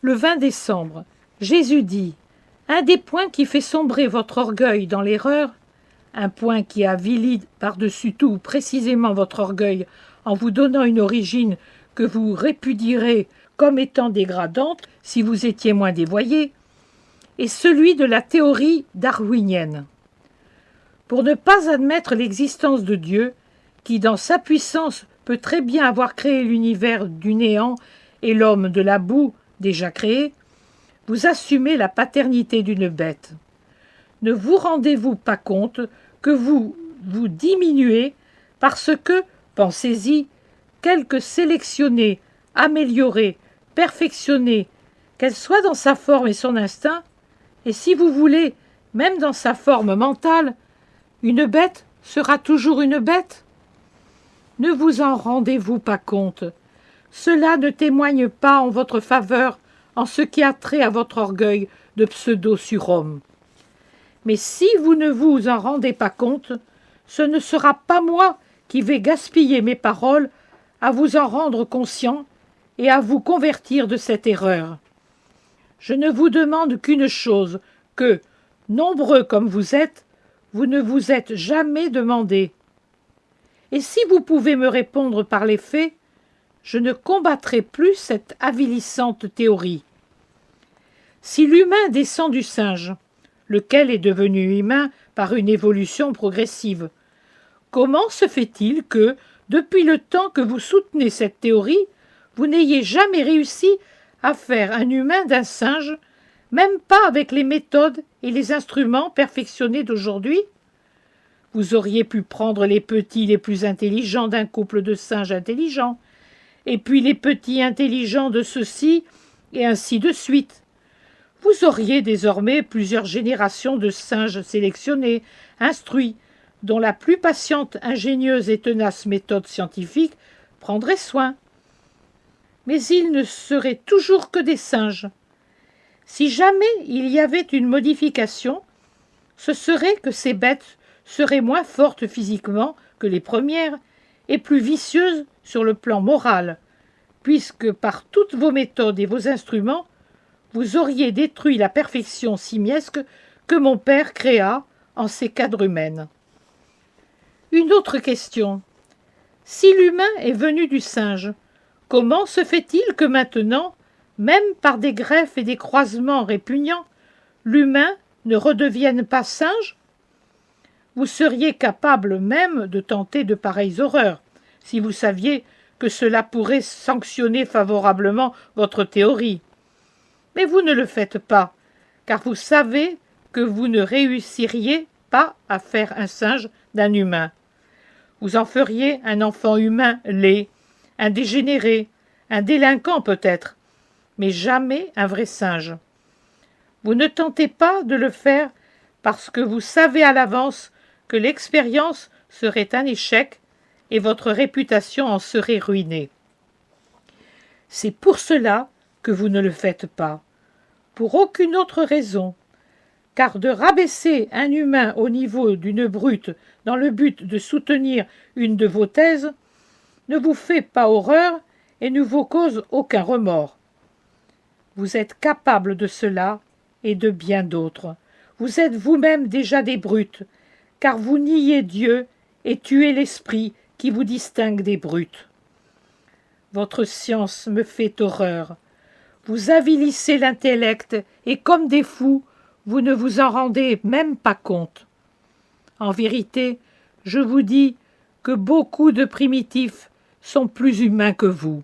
Le 20 décembre, Jésus dit « Un des points qui fait sombrer votre orgueil dans l'erreur, un point qui avilit par-dessus tout précisément votre orgueil en vous donnant une origine que vous répudierez comme étant dégradante si vous étiez moins dévoyé, est celui de la théorie darwinienne. Pour ne pas admettre l'existence de Dieu, qui dans sa puissance peut très bien avoir créé l'univers du néant et l'homme de la boue déjà créé, vous assumez la paternité d'une bête. Ne vous rendez-vous pas compte que vous vous diminuez parce que, pensez-y, quelque sélectionnée, améliorée, perfectionnée, qu'elle soit dans sa forme et son instinct, et si vous voulez, même dans sa forme mentale, une bête sera toujours une bête? Ne vous en rendez-vous pas compte? Cela ne témoigne pas en votre faveur en ce qui a trait à votre orgueil de pseudo-surhomme. Mais si vous ne vous en rendez pas compte, ce ne sera pas moi qui vais gaspiller mes paroles à vous en rendre conscient et à vous convertir de cette erreur. Je ne vous demande qu'une chose, que, nombreux comme vous ne vous êtes jamais demandé. Et si vous pouvez me répondre par les faits, je ne combattrai plus cette avilissante théorie. Si l'humain descend du singe, lequel est devenu humain par une évolution progressive, comment se fait-il que, depuis le temps que vous soutenez cette théorie, vous n'ayez jamais réussi à faire un humain d'un singe, même pas avec les méthodes et les instruments perfectionnés d'aujourd'hui? Vous auriez pu prendre les petits les plus intelligents d'un couple de singes intelligents, et puis les petits intelligents de ceux-ci, et ainsi de suite. Vous auriez désormais plusieurs générations de singes sélectionnés, instruits, dont la plus patiente, ingénieuse et tenace méthode scientifique prendrait soin. Mais ils ne seraient toujours que des singes. Si jamais il y avait une modification, ce serait que ces bêtes seraient moins fortes physiquement que les premières et plus vicieuses sur le plan moral, puisque par toutes vos méthodes et vos instruments, vous auriez détruit la perfection simiesque que mon père créa en ses quadrumènes. Une autre question. Si l'humain est venu du singe, comment se fait-il que maintenant, même par des greffes et des croisements répugnants, l'humain ne redevienne pas singe? Vous seriez capable même de tenter de pareilles horreurs, si vous saviez que cela pourrait sanctionner favorablement votre théorie. Mais vous ne le faites pas, car vous savez que vous ne réussiriez pas à faire un singe d'un humain. Vous en feriez un enfant humain laid, un dégénéré, un délinquant peut-être, mais jamais un vrai singe. Vous ne tentez pas de le faire parce que vous savez à l'avance que l'expérience serait un échec et votre réputation en serait ruinée. C'est pour cela que vous ne le faites pas, pour aucune autre raison, car de rabaisser un humain au niveau d'une brute dans le but de soutenir une de vos thèses ne vous fait pas horreur et ne vous cause aucun remords. Vous êtes capable de cela et de bien d'autres. Vous êtes vous-même déjà des brutes, car vous niez Dieu et tuez l'esprit qui vous distingue des brutes. Votre science me fait horreur. Vous avilissez l'intellect et comme des fous, vous ne vous en rendez même pas compte. En vérité, je vous dis que beaucoup de primitifs sont plus humains que vous.